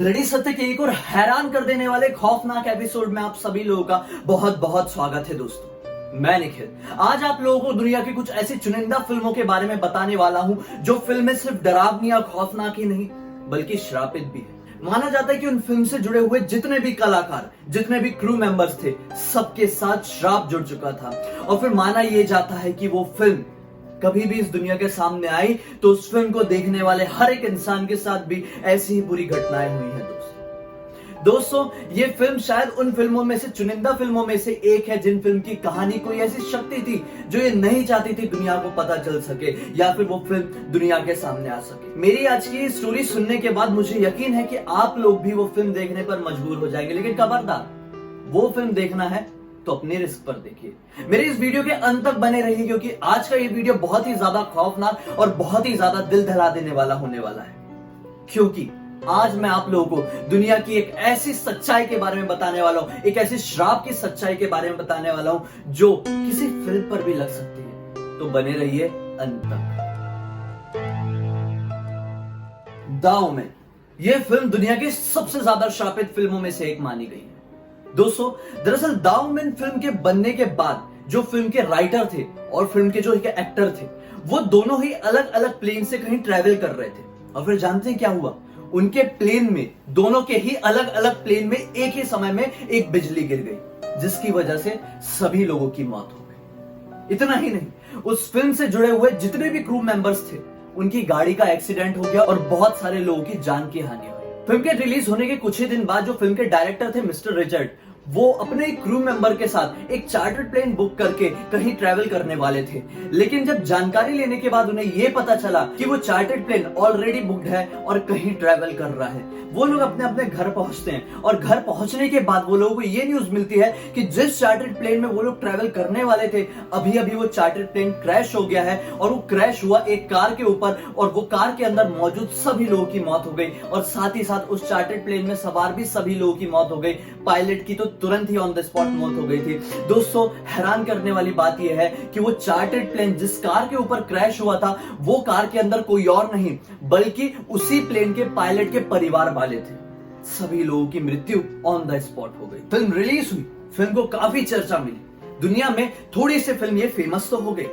Ready सत्य के एक और हैरान कर देने वाले खौफनाक एपिसोड में आप सभी लोगों का बहुत बहुत स्वागत है दोस्तों। मैं निखिल आज आप लोगों को दुनिया की कुछ ऐसी चुनिंदा फिल्मों के बारे में बताने वाला हूं जो फिल्में सिर्फ डरावनी और खौफनाक ही नहीं बल्कि श्रापित भी है। माना जाता है कि उन फिल्म से जुड़े हुए जितने भी कलाकार, जितने भी क्रू मेंबर्स थे, सबके साथ श्राप जुड़ चुका था और फिर माना यह जाता है कि वो फिल्म कभी भी इस दुनिया के सामने आई तो उस फिल्म को देखने वाले हर एक इंसान के साथ भी ऐसी ही बुरी घटनाएं हुई हैं दोस्तों ये फिल्म शायद उन फिल्मों में से, चुनिंदा फिल्मों में से एक है जिन फिल्म की कहानी कोई ऐसी शक्ति थी जो ये नहीं चाहती थी दुनिया को पता चल सके या फिर वो फिल्म दुनिया के सामने आ सके। मेरी आज की स्टोरी सुनने के बाद मुझे यकीन है कि आप लोग भी वो फिल्म देखने पर मजबूर हो जाएंगे, लेकिन खबरदार, वो फिल्म देखना है तो अपने रिस्क पर देखिए। मेरे इस वीडियो के अंत तक बने रहिए क्योंकि आज का ये वीडियो बहुत ही ज्यादा खौफनाक और बहुत ही ज्यादा दिल दहला देने वाला होने वाला है, क्योंकि आज मैं आप लोगों को दुनिया की एक ऐसी सच्चाई के बारे में बताने वाला हूं, एक ऐसी श्राप की सच्चाई के बारे में बताने वाला हूं जो किसी फिल्म पर भी लग सकती है। तो बने रहिए अंत तक। द ओमेन यह फिल्म दुनिया की सबसे ज्यादा श्रापित फिल्मों में से एक मानी गई है दोस्तों। दरअसल द ओमेन फिल्म के बनने के बाद जो फिल्म के राइटर थे और फिल्म के जो एक्टर थे वो दोनों ही अलग अलग प्लेन से कहीं ट्रेवल कर रहे थे और फिर जानते हैं क्या हुआ? उनके प्लेन में, दोनों के ही अलग अलग प्लेन में एक ही समय में एक बिजली गिर गई जिसकी वजह से सभी लोगों की मौत हो गई। इतना ही नहीं, उस फिल्म से जुड़े हुए जितने भी क्रू मेंबर्स थे उनकी गाड़ी का एक्सीडेंट हो गया और बहुत सारे लोगों की जान की हानि हुई। फिल्म के रिलीज होने के कुछ ही दिन बाद जो फिल्म के डायरेक्टर थे मिस्टर रिचर्ड, वो अपने क्रू मेंबर के साथ एक चार्टर्ड प्लेन बुक करके कहीं ट्रैवल करने वाले थे, लेकिन जब जानकारी लेने के बाद उन्हें यह पता चला कि वो चार्टर्ड प्लेन ऑलरेडी बुक्ड है और कहीं ट्रैवल कर रहा है, वो लोग अपने अपने घर पहुंचते हैं और घर पहुंचने के बाद वो लोगों को ये न्यूज मिलती है कि जिस चार्टर्ड प्लेन में वो लोग ट्रैवल करने वाले थे अभी अभी वो चार्टर्ड प्लेन क्रैश हो गया है और वो क्रैश हुआ एक कार के ऊपर और वो कार के अंदर मौजूद सभी लोगों की मौत हो गई और साथ ही साथ उस चार्टर्ड प्लेन में सवार भी सभी लोगों की मौत हो गई। पायलट की तो तुरंत ही ऑन द स्पॉट मौत हो गई थी। दोस्तों हैरान करने वाली बात यह है कि वो चार्टर्ड प्लेन जिस कार के ऊपर क्रैश हुआ था वो कार के अंदर कोई और नहीं बल्कि उसी प्लेन के पायलट के परिवार वाले थे। सभी लोगों की मृत्यु ऑन द स्पॉट हो गई। फिल्म रिलीज हुई, फिल्म को काफी चर्चा मिली, दुनिया में थोड़ी सी फिल्म ये फेमस तो हो गई,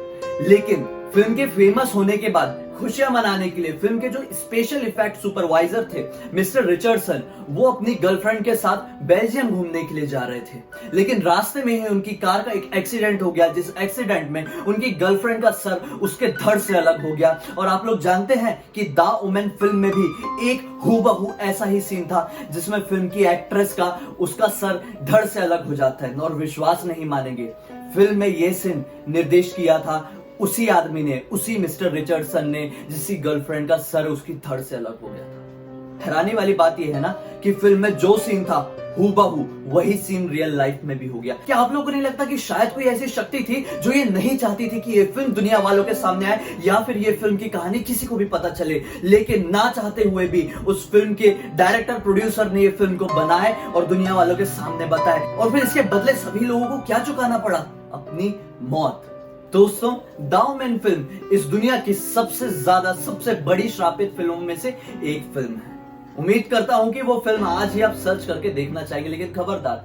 लेकिन फिल्म के फेमस होने के बाद खुशियां मनाने के लिए फिल्म के जो स्पेशल इफेक्ट सुपरवाइजर थे मिस्टर रिचर्डसन, वो अपनी गर्लफ्रेंड के साथ बेल्जियम घूमने के लिए जा रहे थे, लेकिन रास्ते में ही उनकी कार का एक एक्सीडेंट हो गया जिस एक्सीडेंट में उनकी गर्लफ्रेंड का सर उसके धड़ से अलग हो गया। और आप लोग जानते हैं कि द ओमेन फिल्म में भी एक हूबहू ऐसा ही सीन था जिसमें फिल्म की एक्ट्रेस का उसका सर धड़ से अलग हो जाता है और विश्वास नहीं मानेंगे, फिल्म में यह सीन निर्देश किया था उसी आदमी ने, उसी मिस्टर रिचर्डसन ने जिसकी गर्लफ्रेंड का सर उसकी धड़ से अलग हो गया था। हैरानी वाली बात यह है ना कि फिल्म में जो सीन था हूबहू वही सीन रियल लाइफ में भी हो गया। क्या आप लोगों को नहीं लगता कि शायद कोई ऐसी शक्ति थी जो ये नहीं चाहती थी कि ये फिल्म दुनिया वालों के सामने आए या फिर ये फिल्म की कहानी किसी को भी पता चले, लेकिन ना चाहते हुए भी उस फिल्म के डायरेक्टर प्रोड्यूसर ने ये फिल्म को बनाए और दुनिया वालों के सामने बताए और फिर इसके बदले सभी लोगों को क्या चुकाना पड़ा? अपनी मौत। दोस्तों द ओमेन फिल्म इस दुनिया की सबसे ज्यादा, सबसे बड़ी श्रापित फिल्मों में से एक फिल्म है। उम्मीद करता हूं कि वो फिल्म आज ही आप सर्च करके देखना चाहेंगे, लेकिन खबरदार,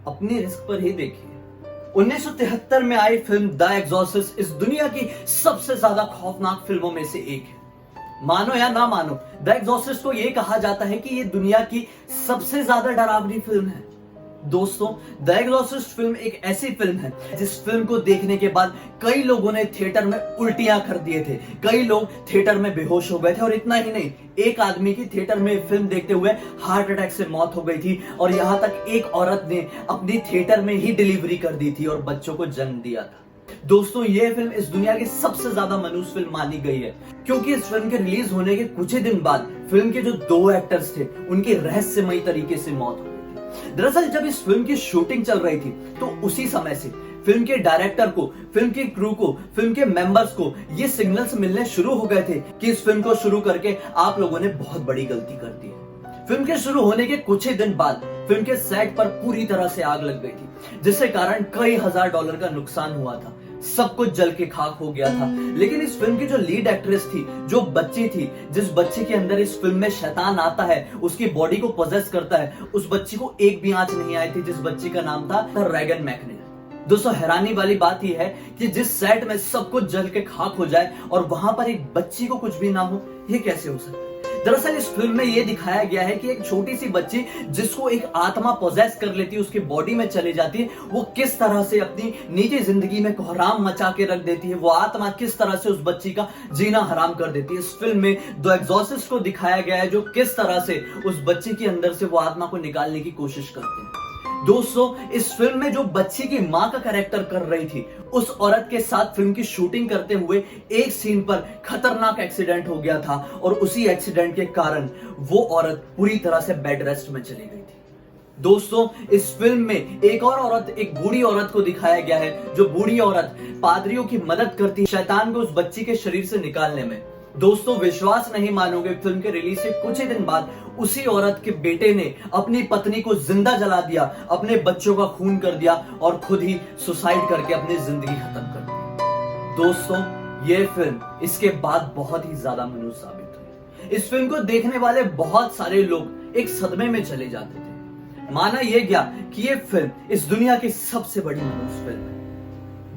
अपने रिस्क पर ही देखिए। 1973 में आई फिल्म द एग्जॉर्सिस्ट इस दुनिया की सबसे ज्यादा खौफनाक फिल्मों में से एक है। मानो या ना मानो, द एग्जॉर्सिस्ट को यह कहा जाता है कि यह दुनिया की सबसे ज्यादा डरावनी फिल्म है। दोस्तों द एग्जॉर्सिस्ट फिल्म एक ऐसी फिल्म है जिस फिल्म को देखने के बाद कई लोगों ने थिएटर में उल्टियां कर दिए थे, कई लोग थिएटर में बेहोश हो गए थे और इतना ही नहीं, एक आदमी की थिएटर में फिल्म देखते हुए हार्ट अटैक से मौत हो गई थी और यहां तक एक औरत ने अपनी थिएटर में ही डिलीवरी कर दी थी और बच्चों को जन्म दिया था। दोस्तों यह फिल्म इस दुनिया की सबसे ज्यादा मनुष्य फिल्म मानी गई है क्योंकि इस फिल्म के रिलीज होने के कुछ ही दिन बाद फिल्म के जो दो एक्टर्स थे उनकी रहस्यमयी तरीके से मौत हो गई। दरअसल जब इस फिल्म की शूटिंग चल रही थी तो उसी समय से फिल्म के डायरेक्टर को, फिल्म के क्रू को, फिल्म के मेंबर्स को ये सिग्नल्स मिलने शुरू हो गए थे कि इस फिल्म को शुरू करके आप लोगों ने बहुत बड़ी गलती कर दी है। फिल्म के शुरू होने के कुछ ही दिन बाद फिल्म के सेट पर पूरी तरह से आग लग गई थी जिसके कारण कई $1000 का नुकसान हुआ था। सब कुछ जल के खाक हो गया था। लेकिन इस फिल्म की जो लीड एक्ट्रेस थी, जो बच्ची थी, जिस बच्ची के अंदर इस फिल्म में शैतान आता है, उसकी बॉडी को पोजेस करता है, उस बच्ची को एक भी आंच नहीं आई थी, जिस बच्ची का नाम था रैगन मैकनेल। दोस्तों हैरानी वाली बात यह है कि जिस सेट में सब कुछ जल के खाक हो जाए और वहां पर एक बच्ची को कुछ भी ना हो, ये कैसे हो सकता है? दरअसल इस फिल्म में यह दिखाया गया है कि एक छोटी सी बच्ची जिसको एक आत्मा पोजेस कर लेती है, उसकी बॉडी में चली जाती है, वो किस तरह से अपनी निजी जिंदगी में कोहराम मचा के रख देती है। वो आत्मा किस तरह से उस बच्ची का जीना हराम कर देती है। इस फिल्म में द एग्जॉर्सिस्ट को दिखाया गया है, जो किस तरह से उस बच्ची के अंदर से वो आत्मा को निकालने की कोशिश करते हैं। दोस्तों इस फिल्म में जो बच्ची की मां का कैरेक्टर कर रही थी, उस औरत के साथ फिल्म की शूटिंग करते हुए एक सीन पर खतरनाक एक्सीडेंट हो गया था और उसी एक्सीडेंट के कारण वो औरत पूरी तरह से बेड रेस्ट में चली गई थी। दोस्तों इस फिल्म में एक और औरत, एक बूढ़ी औरत को दिखाया गया है, जो बूढ़ी औरत पादरियों की मदद करती है शैतान को उस बच्ची के शरीर से निकालने में। दोस्तों विश्वास नहीं मानोगे, फिल्म के रिलीज से कुछ ही दिन बाद उसी औरत के बेटे ने अपनी पत्नी को जिंदा जला दिया, अपने बच्चों का खून कर दिया और खुद ही सुसाइड करके अपनी जिंदगी खत्म कर दी। दोस्तों यह फिल्म इसके बाद बहुत ही ज्यादा मनहूस साबित हुई। इस फिल्म को देखने वाले बहुत सारे लोग एक सदमे में चले जाते थे। माना यह गया कि यह फिल्म इस दुनिया की सबसे बड़ी मनहूस फिल्म है।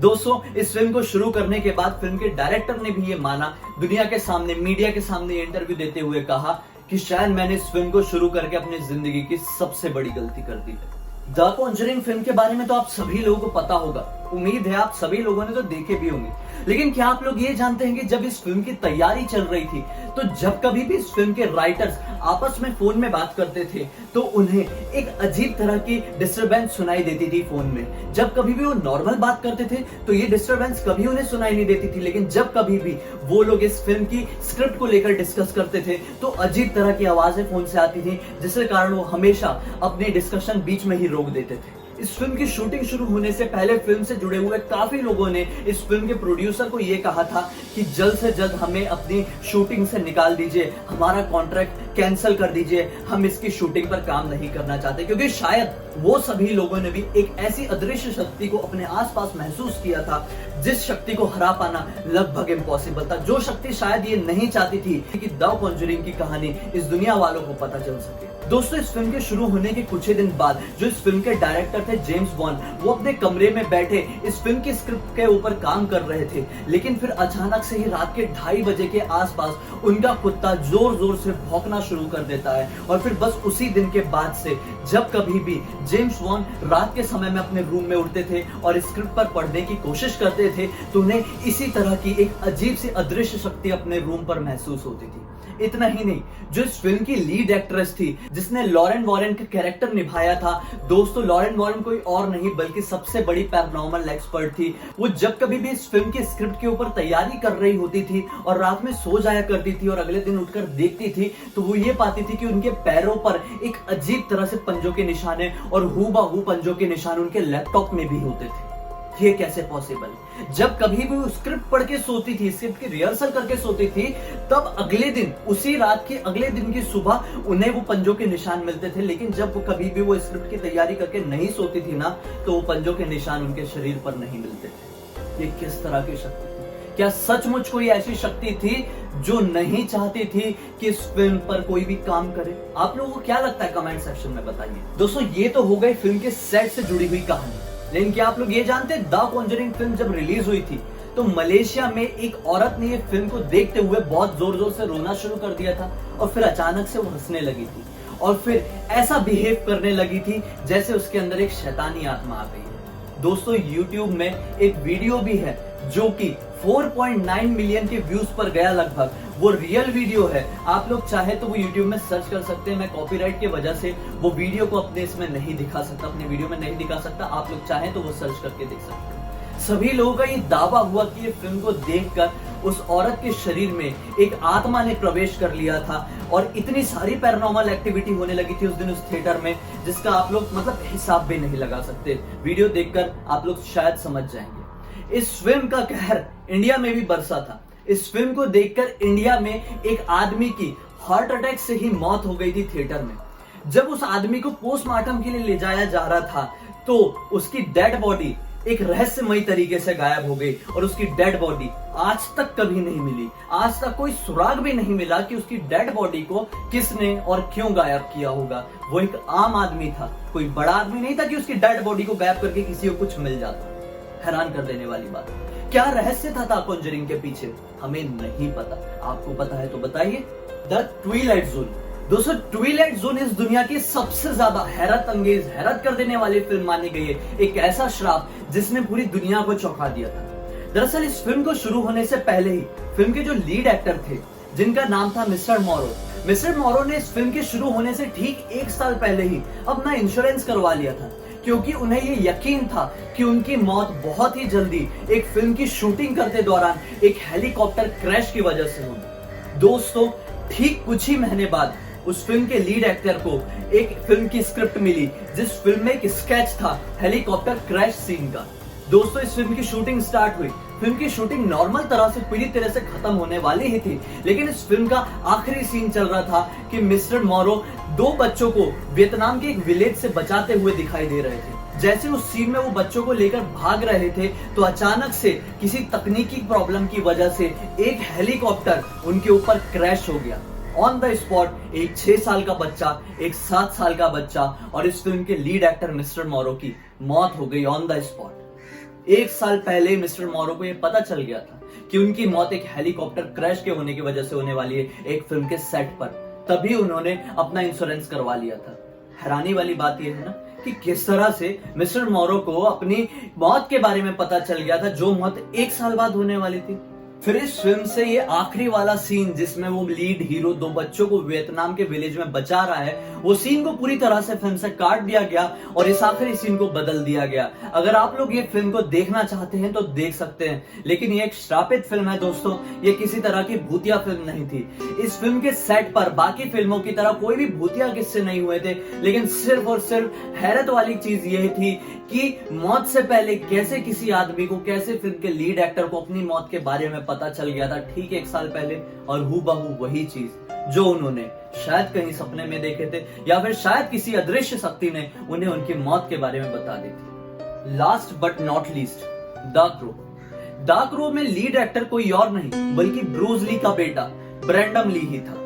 दोस्तों इस फिल्म को शुरू करने के बाद फिल्म के डायरेक्टर ने भी ये माना, दुनिया के सामने, मीडिया के सामने इंटरव्यू देते हुए कहा कि शायद मैंने इस फिल्म को शुरू करके अपनी जिंदगी की सबसे बड़ी गलती कर दी है। द कॉन्जरिंग फिल्म के बारे में तो आप सभी लोगों को पता होगा, उम्मीद है आप सभी लोगों ने तो देखे भी होंगे। लेकिन क्या आप लोग ये जानते हैं कि जब इस फिल्म की तैयारी चल रही थी, तो जब कभी भी इस फिल्म के राइटर्स आपस में फोन में बात करते थे, तो उन्हें एक अजीब तरह की डिस्टरबेंस सुनाई देती थी फोन में। जब कभी भी वो नॉर्मल बात करते थे तो ये डिस्टरबेंस कभी उन्हें सुनाई नहीं देती थी, लेकिन जब कभी भी वो लोग इस फिल्म की स्क्रिप्ट को लेकर डिस्कस करते थे तो अजीब तरह की आवाजें फोन से आती थी, जिसके कारण वो हमेशा अपने डिस्कशन बीच में ही रोक देते थे। इस फिल्म की शूटिंग शुरू होने से पहले फिल्म से जुड़े हुए काफी लोगों ने इस फिल्म के प्रोड्यूसर को यह कहा था कि जल्द से जल्द हमें अपनी शूटिंग से निकाल दीजिए, हमारा कॉन्ट्रैक्ट कैंसिल कर दीजिए, हम इसकी शूटिंग पर काम नहीं करना चाहते। क्योंकि शायद वो सभी लोगों ने भी एक ऐसी अदृश्य शक्ति को अपने आसपास महसूस किया था, जिस शक्ति को हरा पाना लगभग इम्पॉसिबल था, जो शक्ति शायद ये नहीं चाहती थी कि द कॉन्जरिंग की कहानी इस दुनिया वालों को पता चल सके। दोस्तों इस फिल्म के शुरू होने के कुछ ही दिन बाद जो इस फिल्म के डायरेक्टर थे जेम्स वॉन, वो अपने कमरे में बैठे इस फिल्म की स्क्रिप्ट के ऊपर काम कर रहे थे। लेकिन फिर अचानक से ही रात के 2:30 बजे के आसपास उनका कुत्ता जोर जोर से भौंकना शुरू कर देता है। और फिर बस उसी दिन के बाद से जब कभी भी जेम्स वॉन रात के समय में अपने रूम में उठते थे और स्क्रिप्ट पर पढ़ने की कोशिश करते थे, तो उन्हें इसी तरह की एक अजीब सी अदृश्य शक्ति अपने रूम पर महसूस होती थी। इतना ही नहीं, जो इस फिल्म की लीड एक्ट्रेस थी, जिसने लॉरेन वॉरेन का कैरेक्टर निभाया था, दोस्तों लॉरेन वॉरेन कोई और नहीं बल्कि सबसे बड़ी पैरानॉर्मल एक्सपर्ट थी। वो जब कभी भी इस फिल्म की स्क्रिप्ट के ऊपर तैयारी कर रही होती थी और रात में सो जाया करती थी और अगले दिन उठकर देखती थी, तो वो ये पाती थी कि उनके पैरों पर एक अजीब तरह से पंजों के निशान है और हूबहू पंजों के निशान उनके लैपटॉप में भी होते थे। ये कैसे पॉसिबल? जब कभी भी वो स्क्रिप्ट पढ़ के सोती थी, स्क्रिप्ट की रिहर्सल करके सोती थी, तब अगले दिन, उसी रात के अगले दिन की सुबह उन्हें वो पंजों के निशान मिलते थे। लेकिन जब वो कभी भी वो स्क्रिप्ट की तैयारी करके नहीं सोती थी ना, तो वो पंजों के निशान उनके शरीर पर नहीं मिलते थे। ये किस तरह की शक्ति थी? क्या सचमुच कोई ऐसी शक्ति थी जो नहीं चाहती थी कि इस फिल्म पर कोई भी काम करे? आप लोगों को क्या लगता है कमेंट सेक्शन में बताइए। दोस्तों ये तो हो गई फिल्म के सेट से जुड़ी हुई कहानी, लेकिन क्या आप लोग ये जानते हैं द कॉन्जरिंग फिल्म जब रिलीज हुई थी तो मलेशिया में एक औरत ने ये फिल्म को देखते हुए बहुत जोर जोर से रोना शुरू कर दिया था और फिर अचानक से वो हंसने लगी थी और फिर ऐसा बिहेव करने लगी थी जैसे उसके अंदर एक शैतानी आत्मा आ गई है। दोस्तों YouTube में एक वीडियो भी है जो कि 4.9 मिलियन के व्यूज पर गया लगभग। वो रियल वीडियो है, आप लोग चाहे तो वो YouTube में सर्च कर सकते हैं। मैं कॉपीराइट की वजह से वो वीडियो को अपने इसमें नहीं दिखा सकता, अपने वीडियो में नहीं दिखा सकता। आप लोग चाहे तो वो सर्च करके देख सकते हैं। सभी लोगों का ये दावा हुआ कि ये फिल्म को देखकर उस औरत के शरीर में एक आत्मा ने प्रवेश कर लिया था और इतनी सारी पैरानॉर्मल एक्टिविटी होने लगी थी उस दिन उस थिएटर में, जिसका आप लोग मतलब हिसाब भी नहीं लगा सकते। वीडियो देखकर आप लोग शायद समझ जाएंगे। इस फिल्म का कहर इंडिया में भी बरसा था। इस फिल्म को देखकर इंडिया में एक आदमी की हार्ट अटैक से ही मौत हो गई थी थिएटर में। जब उस आदमी को पोस्टमार्टम के लिए ले जाया जा रहा था तो उसकी डेड बॉडी एक रहस्यमयी तरीके से गायब हो गई और उसकी डेड बॉडी आज तक कभी नहीं मिली। आज तक कोई सुराग भी नहीं मिला कि उसकी डेड बॉडी को किसने और क्यों गायब किया होगा। वो एक आम आदमी था, कोई बड़ा आदमी नहीं था कि उसकी डेड बॉडी को गायब करके किसी को कुछ मिल जाता। हैरान कर देने वाली बात, क्या रहस्य था कॉन्जरिंग के पीछे, हमें नहीं पता। आपको पता है तो बताइए। The Twilight zone. दोस्तों, ट्विलाइट जोन इस दुनिया की सबसे ज्यादा हैरत अंगेज, हैरत कर देने वाली फिल्म मानी गई है। एक ऐसा श्राप जिसने पूरी दुनिया को चौंका दिया था। दरअसल इस फिल्म को शुरू होने से पहले ही फिल्म के जो लीड एक्टर थे, जिनका नाम था मिस्टर मॉरो ने इस फिल्म के शुरू होने से ठीक 1 साल पहले ही अपना इंश्योरेंस करवा लिया था, क्योंकि उन्हें ये यकीन था कि उनकी मौत बहुत ही जल्दी एक फिल्म की शूटिंग करते दौरान एक हेलीकॉप्टर क्रैश की वजह से होगी। दोस्तों, ठीक कुछ ही महीने बाद उस फिल्म के लीड एक्टर को एक फिल्म की स्क्रिप्ट मिली, जिस फिल्म में एक स्केच था हेलीकॉप्टर क्रैश सीन का। दोस्तों, इस फिल्म की शूटिंग स्टार्ट हुई। फिल्म की शूटिंग नॉर्मल तरह से पूरी तरह से खत्म होने वाली ही थी, लेकिन इस फिल्म का आखिरी सीन चल रहा था कि मिस्टर मॉरो 2 बच्चों को वियतनाम के एक विलेज से बचाते हुए दिखाई दे रहे थे। जैसे उस सीन में वो बच्चों को लेकर भाग रहे थे तो अचानक से किसी तकनीकी प्रॉब्लम की वजह से एक हेलीकॉप्टर उनके ऊपर क्रैश हो गया। ऑन द स्पॉट एक 6 साल का बच्चा, एक 7 साल का बच्चा और इस फिल्म के लीड एक्टर मिस्टर मॉरो की मौत हो गई ऑन द स्पॉट। 1 साल पहले मिस्टर मॉरो को यह पता चल गया था कि उनकी मौत एक हेलीकॉप्टर क्रैश के होने की वजह से होने वाली है एक फिल्म के सेट पर। तभी उन्होंने अपना इंश्योरेंस करवा लिया था। हैरानी वाली बात यह है ना कि किस तरह से मिस्टर मॉरो को अपनी मौत के बारे में पता चल गया था, जो मौत 1 साल बाद होने वाली थी। फिर इस फिल्म से ये आखिरी वाला सीन जिसमें वो लीड हीरो 2 बच्चों को वियतनाम के विलेज में बचा रहा है, वो सीन को पूरी तरह से फिल्म से काट दिया गया और इस आखिरी सीन को बदल दिया गया। अगर आप लोग ये फिल्म को देखना चाहते हैं तो देख सकते हैं, लेकिन ये एक श्रापित फिल्म है दोस्तों। ये किसी तरह की भूतिया फिल्म नहीं थी। इस फिल्म के सेट पर बाकी फिल्मों की तरह कोई भी भूतिया किस्से नहीं हुए थे, लेकिन सिर्फ और सिर्फ हैरत वाली चीज ये थी कि मौत से पहले कैसे किसी आदमी को, कैसे फिल्म के लीड एक्टर को अपनी मौत के बारे में पता चल गया था ठीक 1 साल पहले, और हूबहू वही चीज जो उन्होंने शायद कहीं सपने में देखे थे या फिर शायद किसी अदृश्य शक्ति ने उन्हें उनकी मौत के बारे में बता दी थी। Last but not least, the crow में लीड एक्टर कोई और नहीं बल्कि ब्रूस ली का बेटा ब्रैंडन ली ही था।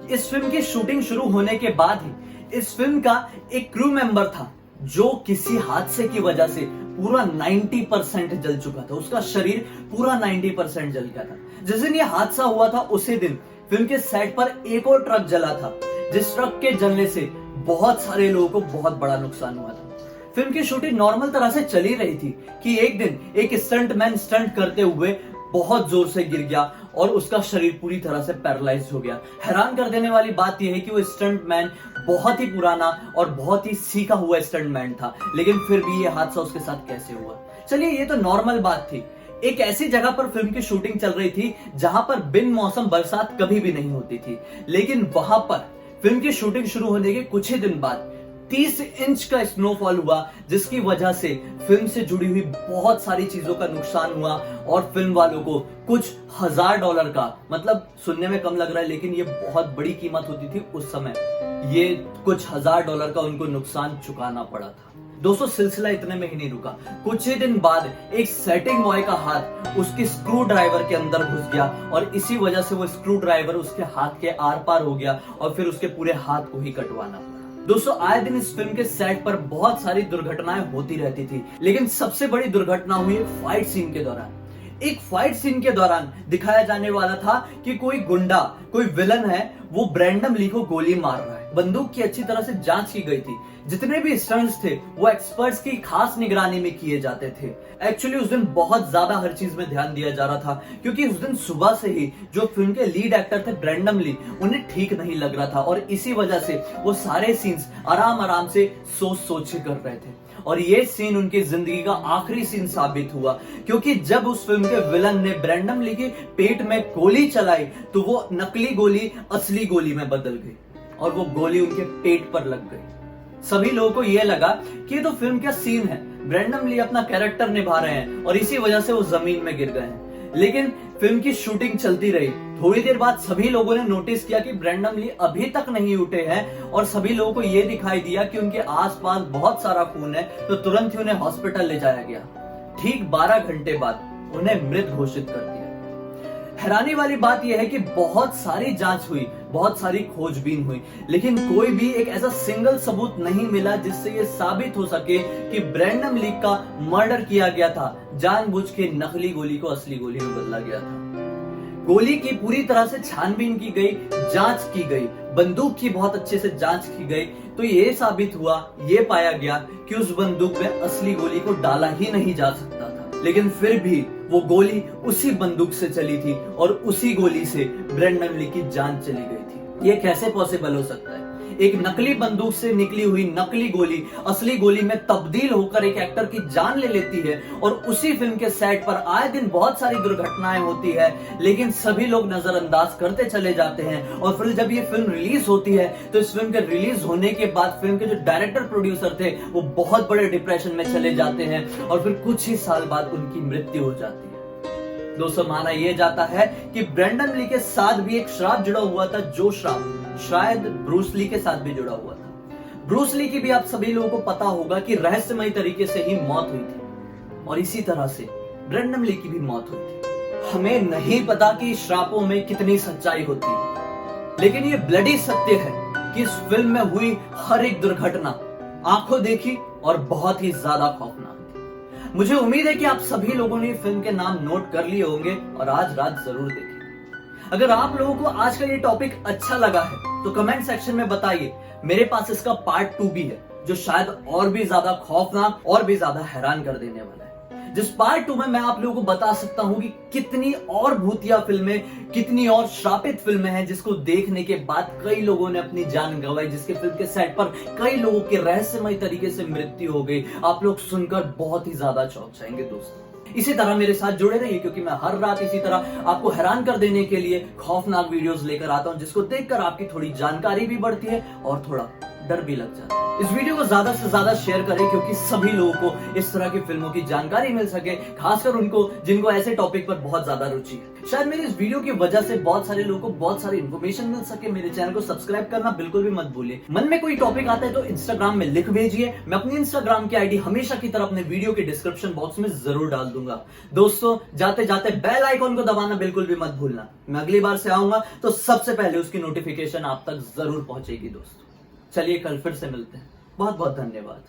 इस फिल्म की शूटिंग शुरू होने के बाद ही इस फिल्म का एक क्रू मेंबर था जो किसी हादसे की वजह से पूरा 90% जल चुका था। उसका शरीर पूरा 90% जल गया था। जिस दिन ये हादसा हुआ था उसी दिन फिल्म के सेट पर एक और ट्रक जला था, जिस ट्रक के जलने से बहुत सारे लोगों को बहुत बड़ा नुकसान हुआ था। फिल्म की शूटिंग नॉर्मल तरह से चली रही थी कि एक दिन एक स्टंटमैन स्टंट करते हुए बहुत जोर से गिर गया और उसका शरीर पूरी तरह से पैरालाइज हो गया। हैरान कर देने वाली बात यह है कि वो स्टंटमैन बहुत ही पुराना और बहुत ही सीखा हुआ स्टंटमैन था, लेकिन फिर भी ये हादसा उसके साथ कैसे हुआ। चलिए, ये तो नॉर्मल बात थी। एक ऐसी जगह पर फिल्म की शूटिंग चल रही थी जहां पर बिन मौसम बरसात कभी भी नहीं होती थी, लेकिन वहां पर फिल्म की शूटिंग शुरू होने के कुछ ही दिन बाद 30 इंच का स्नोफॉल हुआ, जिसकी वजह से फिल्म से जुड़ी हुई बहुत सारी चीजों का नुकसान हुआ और फिल्म वालों को कुछ $1000 का, मतलब सुनने में कम लग रहा है लेकिन ये बहुत बड़ी कीमत होती थी उस समय, ये कुछ $1000 का उनको नुकसान चुकाना पड़ा था। दोस्तों, सिलसिला इतने में ही नहीं रुका। कुछ ही दिन बाद एक सेटिंग बॉय का हाथ उसके स्क्रू ड्राइवर के अंदर घुस गया और इसी वजह से वो स्क्रू ड्राइवर उसके हाथ के आर पार हो गया और फिर उसके पूरे हाथ को ही कटवाना पड़ा। दोस्तों, आए दिन इस फिल्म के सेट पर बहुत सारी दुर्घटनाएं होती रहती थी, लेकिन सबसे बड़ी दुर्घटना हुई फाइट सीन के दौरान। एक फाइट सीन के दौरान दिखाया जाने वाला था कि कोई गुंडा, कोई विलन है, वो ब्रैंडन ली को गोली मार रहा है। बंदूक की अच्छी तरह से जांच की गई थी। जितने भी स्टंट्स थे वो एक्सपर्ट्स की खास निगरानी में किए जाते थे। एक्चुअली उस दिन बहुत ज्यादा हर चीज में ध्यान दिया जा रहा था, क्योंकि उस दिन सुबह से ही जो फिल्म के लीड एक्टर थे ब्रैंडन ली, उन्हें ठीक नहीं लग रहा था और इसी वजह से वो सारे सीन्स आराम से सोच के कर रहे थे। और ये सीन उनकी जिंदगी का आखिरी सीन साबित हुआ, क्योंकि जब उस फिल्म के विलन ने ब्रैंडन ली के पेट में गोली चलाई तो वो नकली गोली असली गोली में बदल गई और वो गोली उनके पेट पर लग गई। सभी लोगों को यह लगा कि ये तो फिल्म का सीन है, ब्रैंडन ली अपना कैरेक्टर निभा रहे हैं और इसी वजह से वो जमीन में गिर गए हैं। लेकिन फिल्म की शूटिंग चलती रही। थोड़ी देर बाद सभी लोगों ने नोटिस किया कि ब्रैंडन ली अभी तक नहीं उठे हैं और सभी लोगों को यह दिखाई दिया कि उनके आसपास बहुत सारा खून है, तो तुरंत ही उन्हें हॉस्पिटल ले जाया गया। ठीक 12 घंटे बाद उन्हें मृत घोषित कर दिया। हैरानी वाली बात यह है कि बहुत सारी जांच हुई, बहुत सारी खोजबीन हुई, लेकिन कोई भी एक ऐसा सिंगल सबूत नहीं मिला जिससे यह साबित हो सके कि ब्रैंडन ली का मर्डर किया गया था, जानबूझ के नकली गोली को असली गोली में बदला गया था। गोली की पूरी तरह से छानबीन की गई, जांच की गई, बंदूक की बहुत अच्छे से जांच की गई, तो ये साबित हुआ, ये पाया गया कि उस बंदूक में असली गोली को डाला ही नहीं जा सकता था। लेकिन फिर भी वो गोली उसी बंदूक से चली थी और उसी गोली से ब्रैंडन ली की जान चली गई थी। ये कैसे पॉसिबल हो सकता है? एक नकली बंदूक से निकली हुई नकली गोली असली गोली में तब्दील होकर एक एक्टर की जान ले लेती है और उसी फिल्म के सेट पर आए दिन बहुत सारी दुर्घटनाएं होती है, लेकिन सभी लोग नजरअंदाज करते चले जाते हैं। और फिर जब ये फिल्म रिलीज होती है तो इस फिल्म के रिलीज होने के बाद फिल्म के जो डायरेक्टर प्रोड्यूसर थे वो बहुत बड़े डिप्रेशन में चले जाते हैं और फिर कुछ ही साल बाद उनकी मृत्यु हो जाती है। दोस्तों, माना यह जाता है कि ब्रैंडन ली के साथ भी एक श्राप जुड़ा हुआ था, जो श्राप शायद ब्रूस ली के साथ भी जुड़ा हुआ था। ब्रूस ली की भी आप सभी लोगों को पता होगा कि रहस्यमय तरीके से ही मौत हुई थी और इसी तरह से ब्रैंडन ली की भी मौत हुई थी। हमें नहीं पता कि श्रापों में कितनी सच्चाई होती है, लेकिन ये ब्लडी सत्य है कि इस फिल्म में हुई हर एक दुर्घटना आंखों देखी और बहुत ही ज्यादा खौफनाक थी। मुझे उम्मीद है कि आप सभी लोगों ने फिल्म के नाम नोट कर लिए होंगे और आज रात जरूर देखें। अगर आप लोगों को आज का ये टॉपिक अच्छा लगा है तो कमेंट सेक्शन में बताइए। मेरे पास इसका पार्ट 2 भी है जो शायद और भी ज्यादा खौफनाक और भी ज्यादा हैरान कर देने वाला है, जिस पार्ट 2 में मैं आप लोगों को बता सकता हूं कि कितनी और भूतिया फिल्में, कितनी और श्रापित फिल्में हैं जिसको देखने के बाद कई लोगों ने अपनी जान गंवाई, जिसके फिल्म के सेट पर कई लोगों के रहस्यमय तरीके से मृत्यु हो गई। आप लोग सुनकर बहुत ही ज्यादा चौंक जाएंगे। दोस्तों, इसी तरह मेरे साथ जुड़े रहिए क्योंकि मैं हर रात इसी तरह आपको हैरान कर देने के लिए खौफनाक वीडियोस लेकर आता हूं, जिसको देखकर आपकी थोड़ी जानकारी भी बढ़ती है और थोड़ा डर भी लग जाता है। इस वीडियो को ज्यादा से ज्यादा शेयर करें क्योंकि सभी लोगों को इस तरह की फिल्मों की जानकारी मिल सके, खासकर उनको जिनको ऐसे टॉपिक पर बहुत ज्यादा रुचि है। शायद मेरी इस वीडियो की वजह से बहुत सारे लोगों को बहुत सारी इन्फॉर्मेशन मिल सके। मेरे चैनल को सब्सक्राइब करना बिल्कुल भी मत भूलिए। मन में कोई टॉपिक आता है तो इंस्टाग्राम में लिख भेजिए, मैं अपनी इंस्टाग्राम की आईडी हमेशा की तरह अपने वीडियो के डिस्क्रिप्शन बॉक्स में जरूर डाल दूंगा। दोस्तों, जाते जाते बेल आइकॉन को दबाना बिल्कुल भी मत भूलना। मैं अगली बार से आऊंगा तो सबसे पहले उसकी नोटिफिकेशन आप तक जरूर पहुंचेगी। दोस्तों, चलिए कल फिर से मिलते हैं। बहुत बहुत धन्यवाद।